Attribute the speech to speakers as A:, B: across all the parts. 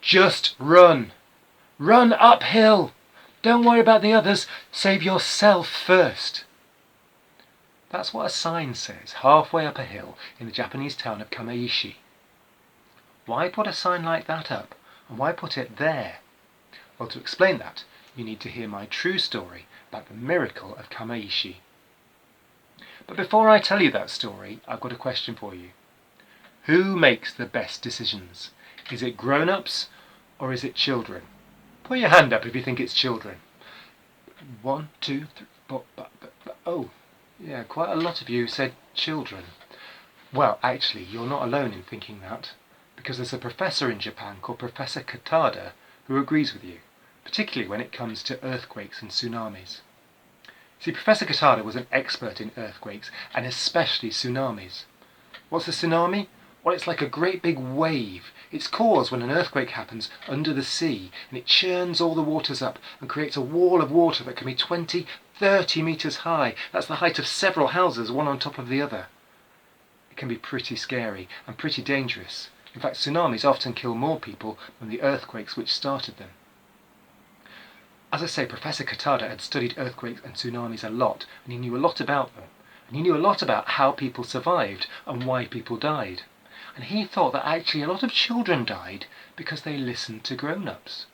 A: Just run. Run uphill. Don't worry about the others. Save yourself first. That's what a sign says halfway up a hill in the Japanese town of Kamaishi. Why put a sign like that up, and why put it there? Well, to explain that, you need to hear my true story about the miracle of Kamaishi. But before I tell you that story, I've got a question for you. Who makes the best decisions? Is it grown-ups or is it children? Put your hand up if you think it's children. 1, 2, 3, 4, oh, yeah, quite a lot of you said children. Well, actually, you're not alone in thinking that, because there's a professor in Japan called Professor Katada who agrees with you, particularly when it comes to earthquakes and tsunamis. See, Professor Katada was an expert in earthquakes, and especially tsunamis. What's a tsunami? Well, it's like a great big wave. It's caused when an earthquake happens under the sea, and it churns all the waters up and creates a wall of water that can be 20, 30 metres high. That's the height of several houses, one on top of the other. It can be pretty scary and pretty dangerous. In fact, tsunamis often kill more people than the earthquakes which started them. As I say, Professor Katada had studied earthquakes and tsunamis a lot, and he knew a lot about them. And he knew a lot about how people survived and why people died. And he thought that actually a lot of children died because they listened to grown-ups.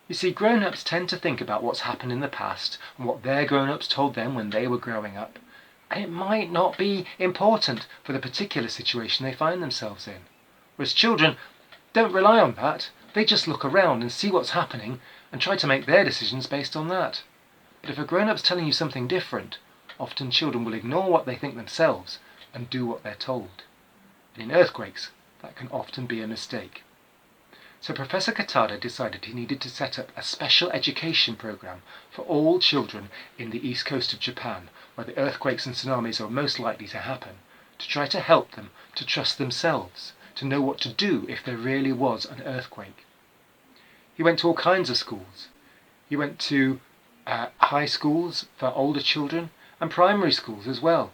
A: You see, grown-ups tend to think about what's happened in the past and what their grown-ups told them when they were growing up. And it might not be important for the particular situation they find themselves in. Whereas children don't rely on that. They just look around and see what's happening and try to make their decisions based on that. But if a grown-up's telling you something different, often children will ignore what they think themselves and do what they're told. And in earthquakes, that can often be a mistake. So Professor Katada decided he needed to set up a special education program for all children in the east coast of Japan, where the earthquakes and tsunamis are most likely to happen, to try to help them to trust themselves, to know what to do if there really was an earthquake. He went to all kinds of schools. He went to high schools for older children and primary schools as well.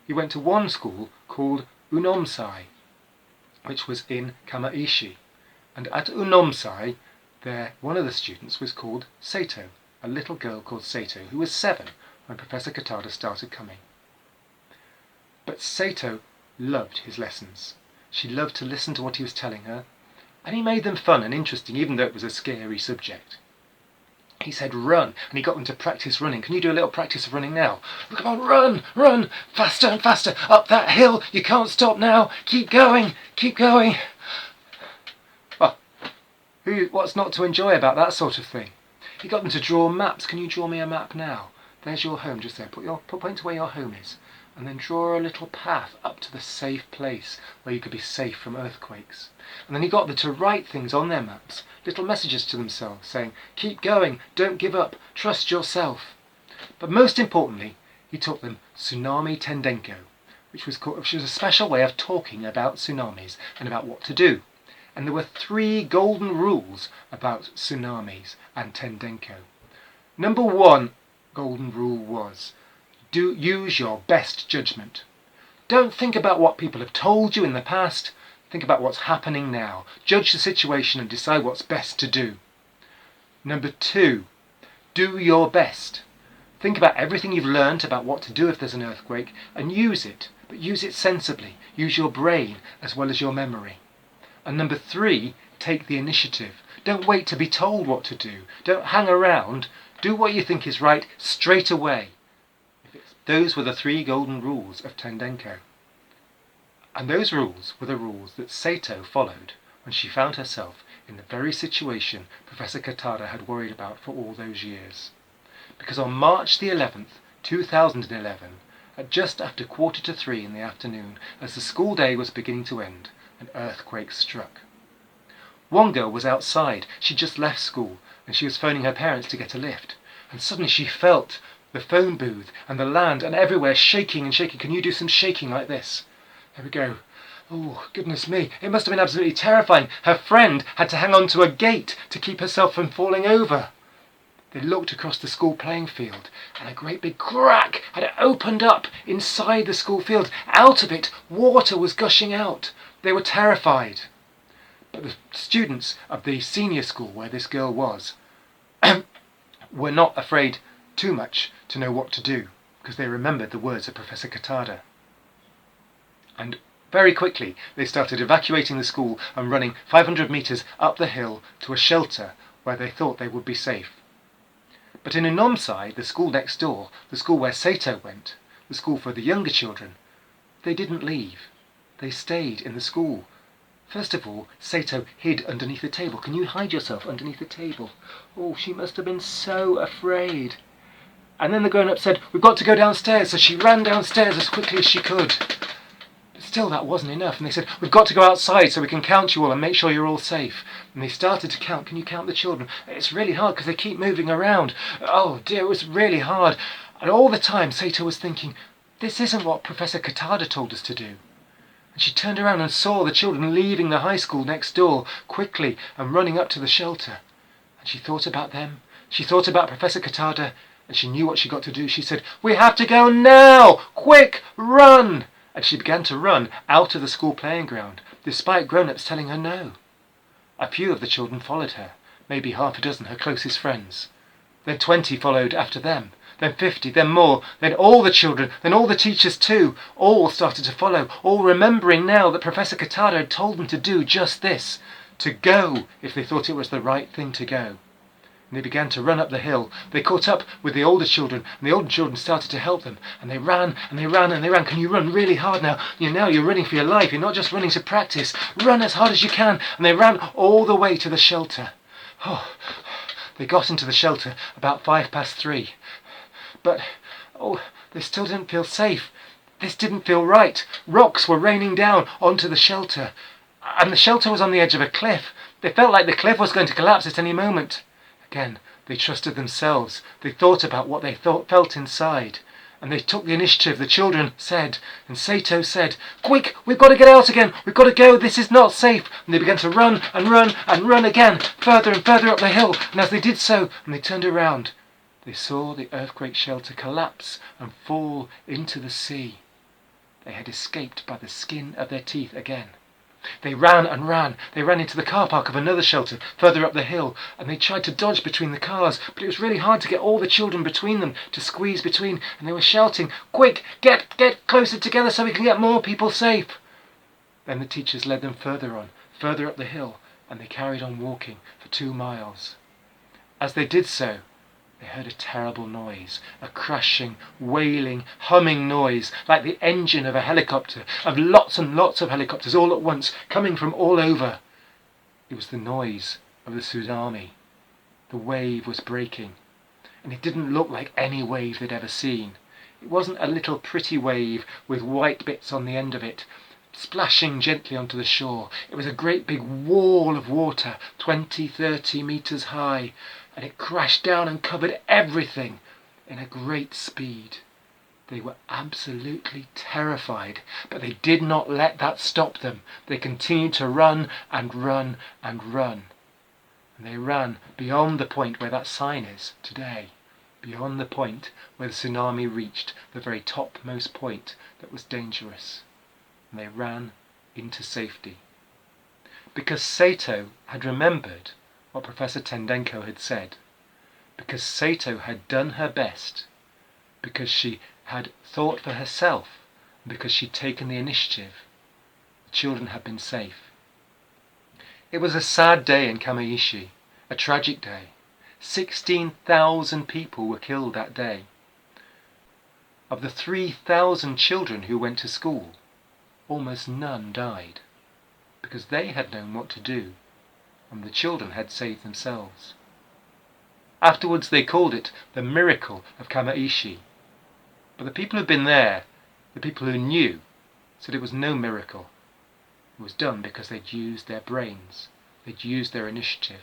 A: He went to one school called Unomsai, which was in Kamaishi. And at Unomsai, one of the students was called Sato, a little girl called Sato, who was 7 when Professor Katada started coming. But Sato loved his lessons. She loved to listen to what he was telling her, and he made them fun and interesting, even though it was a scary subject. He said run, and he got them to practice running. Can you do a little practice of running now? Come on, run, run, faster and faster, up that hill, you can't stop now, keep going, keep going. Well, what's not to enjoy about that sort of thing? He got them to draw maps. Can you draw me a map now? There's your home, just there. Point to where your home is, and then draw a little path up to the safe place where you could be safe from earthquakes. And then he got them to write things on their maps, little messages to themselves saying, keep going, don't give up, trust yourself. But most importantly, he taught them tsunami tendenko, which was a special way of talking about tsunamis and about what to do. And there were 3 golden rules about tsunamis and tendenko. Number 1 golden rule was, use your best judgment. Don't think about what people have told you in the past. Think about what's happening now. Judge the situation and decide what's best to do. Number 2, do your best. Think about everything you've learnt about what to do if there's an earthquake and use it, but use it sensibly. Use your brain as well as your memory. And number 3, take the initiative. Don't wait to be told what to do. Don't hang around. Do what you think is right straight away. Those were the 3 golden rules of tendenko. And those rules were the rules that Sato followed when she found herself in the very situation Professor Katada had worried about for all those years. Because on March the 11th, 2011, at just after 2:45 in the afternoon, as the school day was beginning to end, an earthquake struck. One girl was outside. She'd just left school, and she was phoning her parents to get a lift. And suddenly she felt the phone booth and the land and everywhere shaking and shaking. Can you do some shaking like this? There we go. Oh, goodness me. It must have been absolutely terrifying. Her friend had to hang on to a gate to keep herself from falling over. They looked across the school playing field, and a great big crack had opened up inside the school field. Out of it, water was gushing out. They were terrified. But the students of the senior school where this girl was were not afraid too much to know what to do, because they remembered the words of Professor Katada. And very quickly they started evacuating the school and running 500 metres up the hill to a shelter where they thought they would be safe. But in Unomsai, the school next door, the school where Sato went, the school for the younger children, they didn't leave. They stayed in the school. First of all, Sato hid underneath the table. Can you hide yourself underneath the table? Oh, she must have been so afraid. And then the grown-up said, we've got to go downstairs. So she ran downstairs as quickly as she could. But still that wasn't enough. And they said, we've got to go outside so we can count you all and make sure you're all safe. And they started to count. Can you count the children? It's really hard because they keep moving around. Oh dear, it was really hard. And all the time Sato was thinking, this isn't what Professor Katada told us to do. And she turned around and saw the children leaving the high school next door quickly and running up to the shelter. And she thought about them. She thought about Professor Katada, and she knew what she got to do. She said, we have to go now! Quick, run! And she began to run out of the school playing ground, despite grown-ups telling her no. A few of the children followed her, maybe half a dozen, her closest friends. Then 20 followed after them. Then 50, then more, then all the children, then all the teachers too. All started to follow, all remembering now that Professor Katada had told them to do just this, to go if they thought it was the right thing to go. And they began to run up the hill. They caught up with the older children, and the older children started to help them. And they ran, and they ran, and they ran. Can you run really hard now? Now you're running for your life. You're not just running to practice. Run as hard as you can. And they ran all the way to the shelter. Oh, they got into the shelter about 3:05. But, they still didn't feel safe. This didn't feel right. Rocks were raining down onto the shelter. And the shelter was on the edge of a cliff. They felt like the cliff was going to collapse at any moment. Again, they trusted themselves. They thought about what they felt inside. And they took the initiative, the children said. And Sato said, quick, we've got to get out again. We've got to go. This is not safe. And they began to run and run and run again, further and further up the hill. And as they did so, and they turned around, they saw the earthquake shelter collapse and fall into the sea. They had escaped by the skin of their teeth again. They ran and ran. They ran into the car park of another shelter further up the hill, and they tried to dodge between the cars, but it was really hard to get all the children between them, to squeeze between, and they were shouting, quick, get closer together so we can get more people safe. Then the teachers led them further on, further up the hill, and they carried on walking for 2 miles. As they did so, they heard a terrible noise, a crashing, wailing, humming noise, like the engine of a helicopter, of lots and lots of helicopters all at once, coming from all over. It was the noise of the tsunami. The wave was breaking, and it didn't look like any wave they'd ever seen. It wasn't a little pretty wave with white bits on the end of it, splashing gently onto the shore. It was a great big wall of water, 20-30 metres high, and it crashed down and covered everything in a great speed. They were absolutely terrified, but they did not let that stop them. They continued to run and run and run. And they ran beyond the point where that sign is today, beyond the point where the tsunami reached the very topmost point that was dangerous. And they ran into safety. Because Sato had remembered what Professor Tendenko had said, because Sato had done her best, because she had thought for herself, and because she'd taken the initiative, the children had been safe. It was a sad day in Kamaishi, a tragic day. 16,000 people were killed that day. Of the 3,000 children who went to school, almost none died, because they had known what to do, and the children had saved themselves. Afterwards they called it the miracle of Kamaishi. But the people who'd been there, the people who knew, said it was no miracle. It was done because they'd used their brains, they'd used their initiative,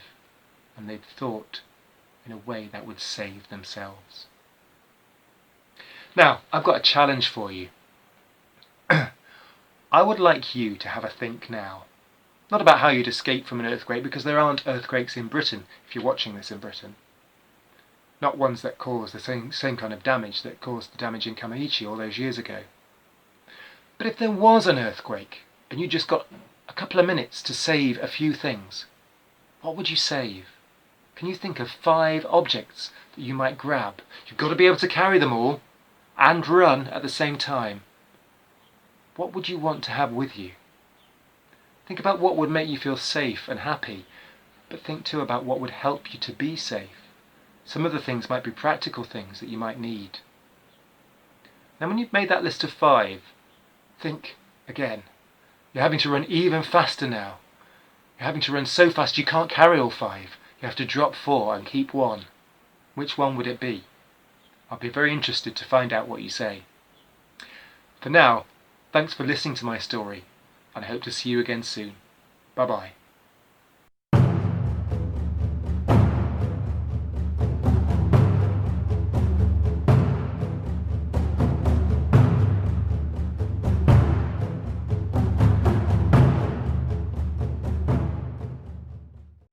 A: and they'd thought in a way that would save themselves. Now, I've got a challenge for you. I would like you to have a think now. Not about how you'd escape from an earthquake, because there aren't earthquakes in Britain, if you're watching this in Britain. Not ones that cause the same kind of damage that caused the damage in Kamaishi all those years ago. But if there was an earthquake, and you just got a couple of minutes to save a few things, what would you save? Can you think of 5 objects that you might grab? You've got to be able to carry them all and run at the same time. What would you want to have with you? Think about what would make you feel safe and happy, but think too about what would help you to be safe. Some of the things might be practical things that you might need. Then when you've made that list of 5, think again. You're having to run even faster now. You're having to run so fast you can't carry all 5. You have to drop 4 and keep 1. Which one would it be? I'll be very interested to find out what you say. For now, thanks for listening to my story, and I hope to see you again soon. Bye bye.